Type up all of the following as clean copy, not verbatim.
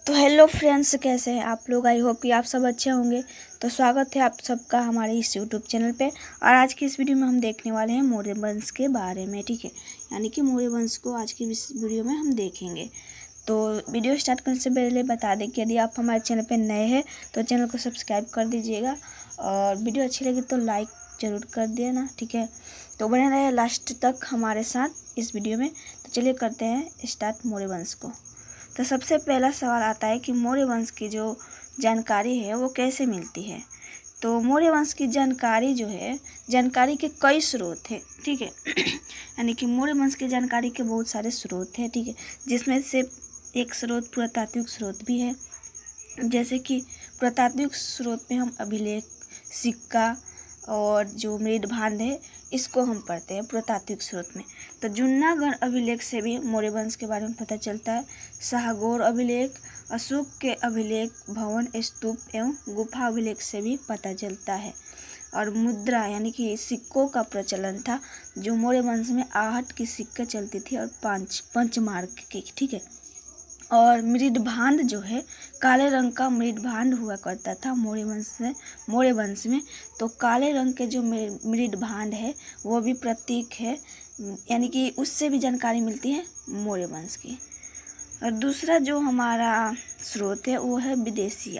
तो hello friends, कैसे हैं आप लोग। आई होप कि आप सब अच्छे होंगे। तो स्वागत है आप सबका हमारे इस यूट्यूब चैनल पे। और आज की इस वीडियो में हम देखने वाले हैं मौर्य वंश के बारे में, ठीक है। यानी कि मौर्य वंश को आज की इस वीडियो में हम देखेंगे। तो वीडियो स्टार्ट करने से पहले बता दें कि यदि आप हमारे चैनल पर नए हैं तो चैनल को सब्सक्राइब कर दीजिएगा और वीडियो अच्छी लगी तो लाइक ज़रूर कर देना, ठीक है। तो बने रहे लास्ट तक हमारे साथ इस वीडियो में। तो चलिए करते हैं स्टार्ट मौर्य वंश को। तो सबसे पहला सवाल आता है कि मौर्य वंश की जो जानकारी है वो कैसे मिलती है। तो मौर्य वंश की जानकारी जो है, जानकारी के कई स्रोत हैं, ठीक है। यानी कि मौर्य वंश की जानकारी के बहुत सारे स्रोत हैं, ठीक है। जिसमें से एक स्रोत पुरातात्विक स्रोत भी है। जैसे कि पुरातात्विक स्रोत में हम अभिलेख, सिक्का और जो मृदभांड है इसको हम पढ़ते हैं पुरातात्विक स्रोत में। तो जुन्नागढ़ अभिलेख से भी मौर्य वंश के बारे में पता चलता है। शाहगौर अभिलेख, अशोक के अभिलेख, भवन, स्तूप एवं गुफा अभिलेख से भी पता चलता है। और मुद्रा यानी कि सिक्कों का प्रचलन था। जो मौर्य वंश में आहट की सिक्का चलती थी और पंचमार्क की, ठीक है। और मृदभांड जो है, काले रंग का मृदभांड हुआ करता था मौर्य वंश में। तो काले रंग के जो मृदभांड है वो भी प्रतीक है, यानी कि उससे भी जानकारी मिलती है मौर्य वंश की। और दूसरा जो हमारा स्रोत है वो है विदेशी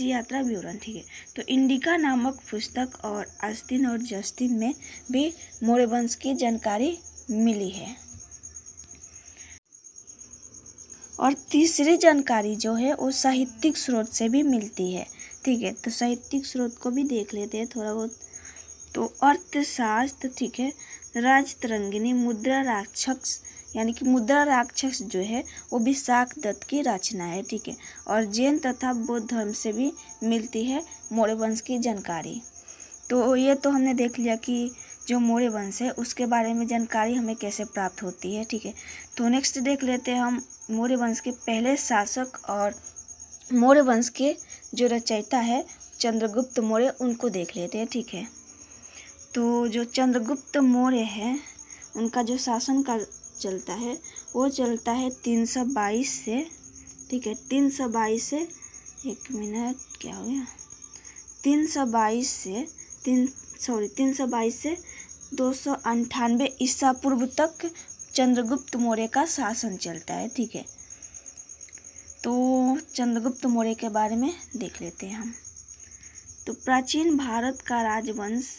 यात्रा विवरण, ठीक है। तो इंडिका नामक पुस्तक और आस्तीन और जस्टिन में भी मौर्य वंश की जानकारी मिली है। और तीसरी जानकारी जो है वो साहित्यिक स्रोत से भी मिलती है, ठीक है। तो साहित्यिक स्रोत को भी देख लेते हैं थोड़ा बहुत। तो अर्थशास्त्र, ठीक है। राजतरंगिणी, मुद्रा राक्षस, यानी कि मुद्रा राक्षस जो है वो विशाख दत्त की रचना है, ठीक है। और जैन तथा बौद्ध धर्म से भी मिलती है मौर्य वंश की जानकारी। तो ये तो हमने देख लिया कि जो मौर्य वंश है उसके बारे में जानकारी हमें कैसे प्राप्त होती है, ठीक है। तो नेक्स्ट देख लेते हैं हम मौर्य वंश के पहले शासक और मौर्य वंश के जो रचयिता है चंद्रगुप्त मौर्य, उनको देख लेते हैं, ठीक है। तो जो चंद्रगुप्त मौर्य है उनका जो शासन काल चलता है वो चलता है 322 से, ठीक है। 322 से 322 से 298 ईसा पूर्व तक चंद्रगुप्त मौर्य का शासन चलता है, ठीक है। तो चंद्रगुप्त मौर्य के बारे में देख लेते हैं हम। तो प्राचीन भारत का राजवंश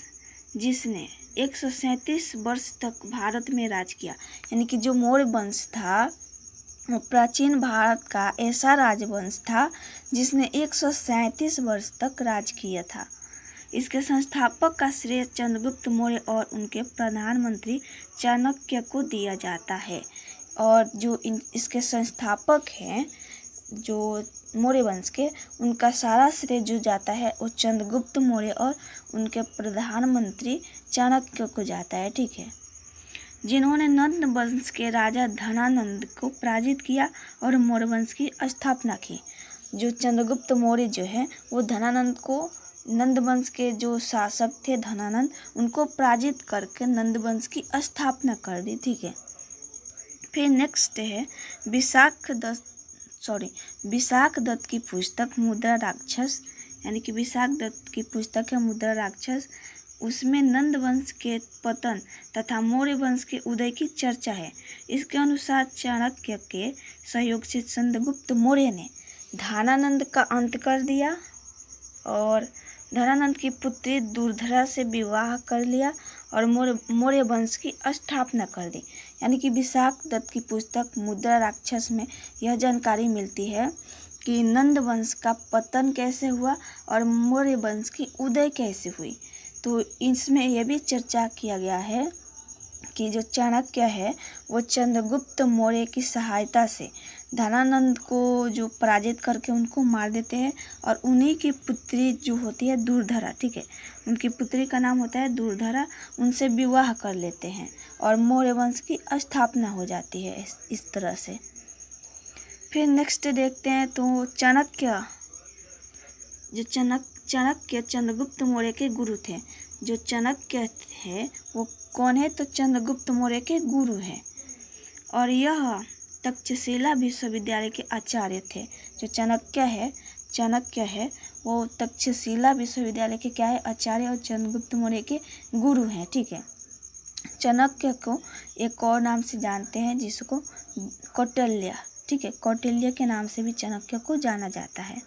जिसने 137 वर्ष तक भारत में राज किया, यानी कि जो मौर्य वंश था वो प्राचीन भारत का ऐसा राजवंश था जिसने 137 वर्ष तक राज किया था। इसके संस्थापक का श्रेय चंद्रगुप्त मौर्य और उनके प्रधानमंत्री चाणक्य को दिया जाता है। और जो इसके संस्थापक हैं जो मौर्य वंश के, उनका सारा श्रेय जो जाता है वो चंद्रगुप्त मौर्य और उनके प्रधानमंत्री चाणक्य को जाता है, ठीक है। जिन्होंने नंद वंश के राजा धनानंद को पराजित किया और मौर्य वंश की स्थापना की। जो चंद्रगुप्त मौर्य जो है वो धनानंद को, नंद वंश के जो शासक थे धनानंद, उनको पराजित करके नंद वंश की स्थापना कर दी, ठीक है। फिर नेक्स्ट है विशाख दत्त की पुस्तक मुद्रा राक्षस, यानी कि विशाख दत्त की पुस्तक है मुद्रा राक्षस। उसमें नंद वंश के पतन तथा मौर्य वंश के उदय की चर्चा है। इसके अनुसार चाणक्य के सहयोग से चंद्रगुप्त मौर्य ने धनानंद का अंत कर दिया और धनानंद की पुत्री दुर्धरा से विवाह कर लिया और मौर्य वंश की स्थापना कर दी। यानी कि विशाख दत्त की पुस्तक मुद्रा राक्षस में यह जानकारी मिलती है कि नंद वंश का पतन कैसे हुआ और मौर्य वंश की उदय कैसे हुई। तो इसमें यह भी चर्चा किया गया है कि जो चाणक्य है वो चंद्रगुप्त मौर्य की सहायता से धनानंद को जो पराजित करके उनको मार देते हैं और उन्हीं की पुत्री जो होती है दुर्धरा, ठीक है, उनकी पुत्री का नाम होता है दुर्धरा, उनसे विवाह कर लेते हैं और मौर्य वंश की स्थापना हो जाती है इस तरह से। फिर नेक्स्ट देखते हैं तो चाणक्य चंद्रगुप्त मौर्य के गुरु थे। जो चाणक्य है वो कौन है, तो चंद्रगुप्त मौर्य के गुरु हैं। और यह तक्षशिला विश्वविद्यालय के आचार्य थे। जो चाणक्य है वो तक्षशिला विश्वविद्यालय के क्या है, आचार्य, और चंद्रगुप्त मौर्य के गुरु हैं। ठीक है। चाणक्य को एक और नाम से जानते हैं जिसको कौटिल्य, ठीक है, कौटिल्य के नाम से भी चाणक्य को जाना जाता है।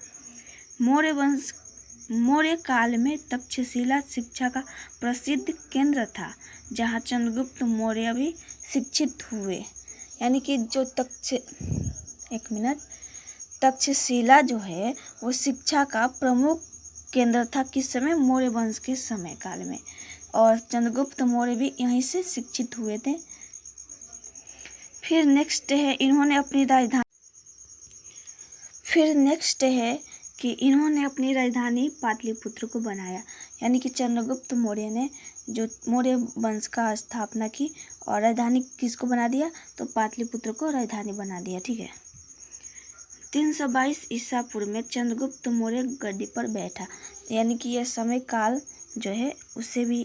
मौर्य काल में तक्षशिला शिक्षा का प्रसिद्ध केंद्र था, जहाँ चंद्रगुप्त मौर्य भी शिक्षित हुए। यानी कि जो तक्षशिला जो है वो शिक्षा का प्रमुख केंद्र था। किस समय? मौर्य वंश के समय काल में। और चंद्रगुप्त मौर्य भी यहीं से शिक्षित हुए थे। फिर नेक्स्ट है इन्होंने अपनी राजधानी पाटलिपुत्र को बनाया। यानी कि चंद्रगुप्त मौर्य ने जो मौर्य वंश का स्थापना की और राजधानी किसको बना दिया, तो पाटलिपुत्र को राजधानी बना दिया। ठीक है। 322 ईसा पूर्व में चंद्रगुप्त मौर्य गद्दी पर बैठा। यानी कि यह समय काल जो है उससे भी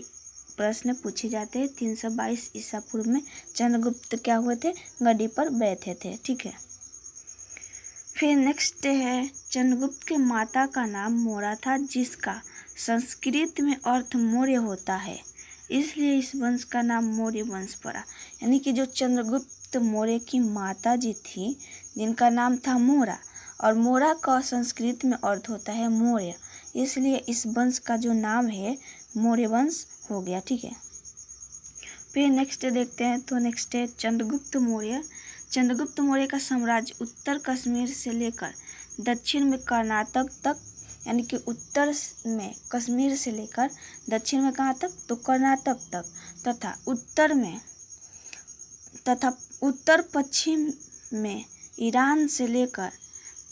प्रश्न पूछे जाते हैं। 322 ईसा पूर्व में चंद्रगुप्त क्या हुए थे, गद्दी पर बैठे थे। ठीक है। फिर नेक्स्ट है चंद्रगुप्त के माता का नाम मौर्य था, जिसका संस्कृत में अर्थ मौर्य होता है, इसलिए इस वंश का नाम मौर्य वंश पड़ा। यानी कि जो चंद्रगुप्त मौर्य की माता जी थी जिनका नाम था मौर्य, और मौर्य का संस्कृत में अर्थ होता है मौर्य, इसलिए इस वंश का जो नाम है मौर्य वंश हो गया। ठीक है। फिर नेक्स्ट देखते हैं, तो नेक्स्ट है चंद्रगुप्त मौर्य। चंद्रगुप्त मौर्य का साम्राज्य उत्तर कश्मीर से लेकर दक्षिण में कर्नाटक तक, यानी कि उत्तर में कश्मीर से लेकर दक्षिण में कहाँ तक, तो कर्नाटक तक, तथा उत्तर पश्चिम में ईरान से लेकर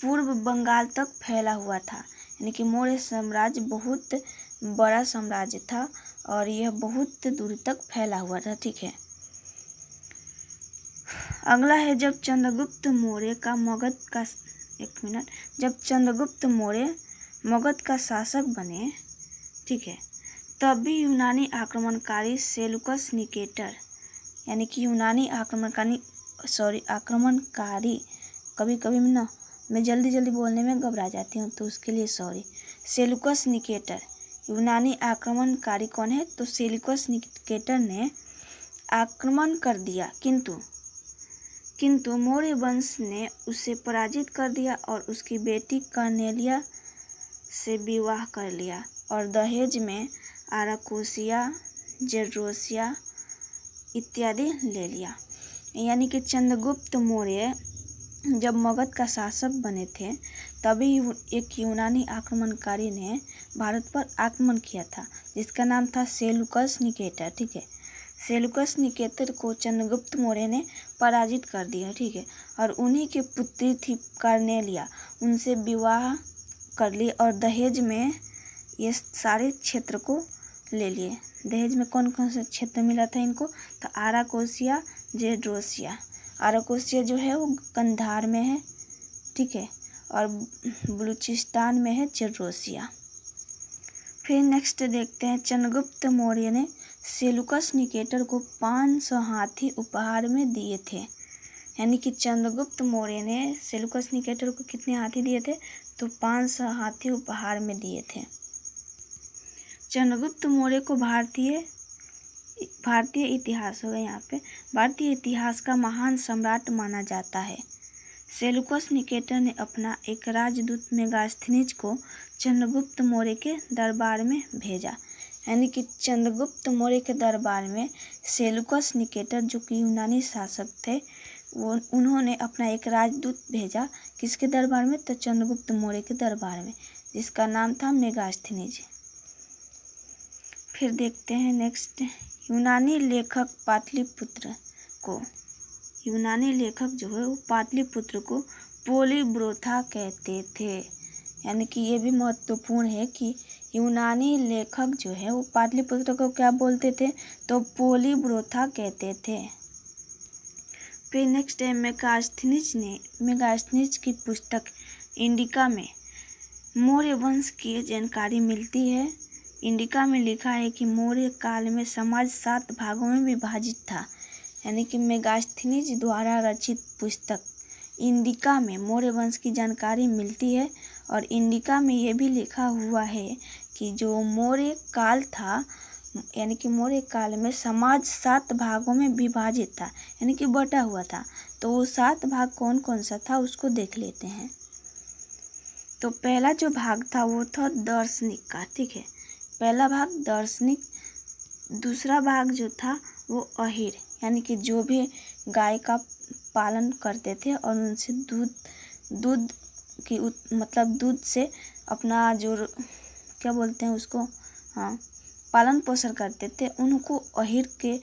पूर्व बंगाल तक फैला हुआ था। यानी कि मौर्य साम्राज्य बहुत बड़ा साम्राज्य था और यह बहुत दूर तक फैला हुआ था। ठीक है। अगला है जब चंद्रगुप्त मौर्य मगध का शासक बने, ठीक है, तब भी यूनानी आक्रमणकारी सेलुकस निकेटर, यानी कि यूनानी आक्रमणकारी कभी कभी ना मैं जल्दी बोलने में घबरा जाती हूँ, तो उसके लिए सॉरी। सेलुकस निकेटर यूनानी आक्रमणकारी कौन है, तो सेलुकस निकेटर ने आक्रमण कर दिया, किंतु मौर्य वंश ने उसे पराजित कर दिया और उसकी बेटी कर्नेलिया से विवाह कर लिया और दहेज में आराकोसिया, जेड्रोसिया इत्यादि ले लिया। यानी कि चंद्रगुप्त मौर्य जब मगध का शासक बने थे तभी एक यूनानी आक्रमणकारी ने भारत पर आक्रमण किया था, जिसका नाम था सेलुकस निकेटर। ठीक है। सेलुकस निकेटर को चंद्रगुप्त मौर्य ने पराजित कर दिया। ठीक है। और उन्हीं की पुत्री थी कर्नेलिया, उनसे विवाह कर लिए और दहेज में ये सारे क्षेत्र को ले लिए। दहेज में कौन कौन से क्षेत्र मिला था इनको, तो आराकोसिया, जेड्रोसिया। आराकोसिया जो है वो कंधार में है, ठीक है, और बलूचिस्तान में है जेड्रोसिया। फिर नेक्स्ट देखते हैं, चंद्रगुप्त मौर्य ने सेलुकस निकेटर को 500 हाथी उपहार में दिए थे। यानी कि चंद्रगुप्त मौर्य ने सेलुकस निकेटर को कितने हाथी दिए थे, तो 500 हाथी उपहार में दिए थे। चंद्रगुप्त मौर्य को भारतीय इतिहास होगा यहाँ पे, भारतीय इतिहास का महान सम्राट माना जाता है। सेलुकस निकेटर ने अपना एक राजदूत मेगास्थनीज को चंद्रगुप्त मौर्य के दरबार में भेजा। यानी कि चंद्रगुप्त मौर्य के दरबार में सेलुकस निकेटर जो कि यूनानी शासक थे उन्होंने अपना एक राजदूत भेजा, किसके दरबार में, तो चंद्रगुप्त मौर्य के दरबार में, जिसका नाम था मेगास्थनीज। फिर देखते हैं नेक्स्ट, यूनानी लेखक जो है वो पाटलिपुत्र को पोलीब्रोथा कहते थे। यानी कि ये भी महत्वपूर्ण है कि यूनानी लेखक जो है वो पाटलिपुत्र को क्या बोलते थे, तो पोलीब्रोथा कहते थे। फिर नेक्स्ट है मेगास्थनीज की पुस्तक इंडिका में मौर्य वंश की जानकारी मिलती है। इंडिका में लिखा है कि मौर्य काल में समाज 7 भागों में विभाजित था। यानी कि मेगास्थनीज द्वारा रचित पुस्तक इंडिका में मौर्य वंश की जानकारी मिलती है। और इंडिका में ये भी लिखा हुआ है कि जो मौर्य काल था, यानी कि मौर्य काल में समाज 7 भागों में विभाजित था, यानी कि बटा हुआ था। तो वो 7 भाग कौन कौन सा था उसको देख लेते हैं। तो पहला जो भाग था वो था दार्शनिक का, ठीक है, पहला भाग दार्शनिक। दूसरा भाग जो था वो अहीर, यानी कि जो भी गाय का पालन करते थे और उनसे दूध की मतलब दूध से अपना जो क्या बोलते हैं उसको, हाँ, पालन पोषण करते थे, उनको अहीर के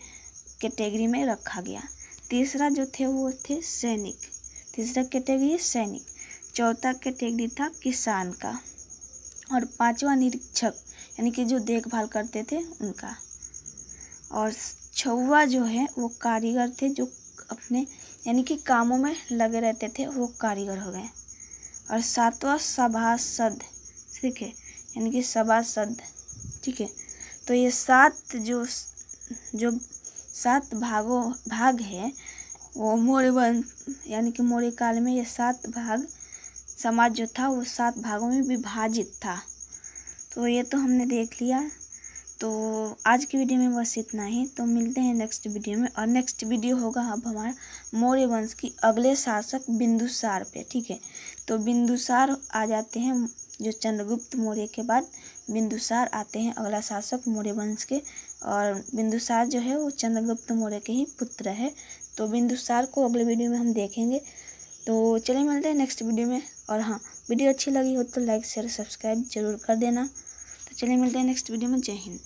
कैटेगरी में रखा गया। तीसरा जो थे वो थे सैनिक, तीसरा कैटेगरी सैनिक। चौथा कैटेगरी था किसान का। और पांचवा निरीक्षक, यानी कि जो देखभाल करते थे उनका। और छठवां जो है वो कारीगर थे, जो अपने यानी कि कामों में लगे रहते थे, वो कारीगर हो गए। और सातवां सभासद, ठीक है, यानी कि सभासद, ठीक है। तो ये 7 जो 7 भाग है वो मौर्य वंश, यानी कि मौर्य काल में ये 7 भाग समाज जो था वो 7 भागों में विभाजित था। तो ये तो हमने देख लिया। तो आज की वीडियो में बस इतना ही। तो मिलते हैं नेक्स्ट वीडियो में। और नेक्स्ट वीडियो होगा अब हमारा मौर्य वंश की अगले शासक बिंदुसार पे, ठीक है। तो बिंदुसार आ जाते हैं, जो चंद्रगुप्त मौर्य के बाद बिंदुसार आते हैं अगला शासक मौर्य वंश के। और बिंदुसार जो है वो चंद्रगुप्त मौर्य के ही पुत्र है। तो बिंदुसार को अगले वीडियो में हम देखेंगे। तो चलिए मिलते हैं नेक्स्ट वीडियो में। और हाँ, वीडियो अच्छी लगी हो तो लाइक शेयर सब्सक्राइब जरूर कर देना। तो चलिए मिलते हैं नेक्स्ट वीडियो में। जय हिंद।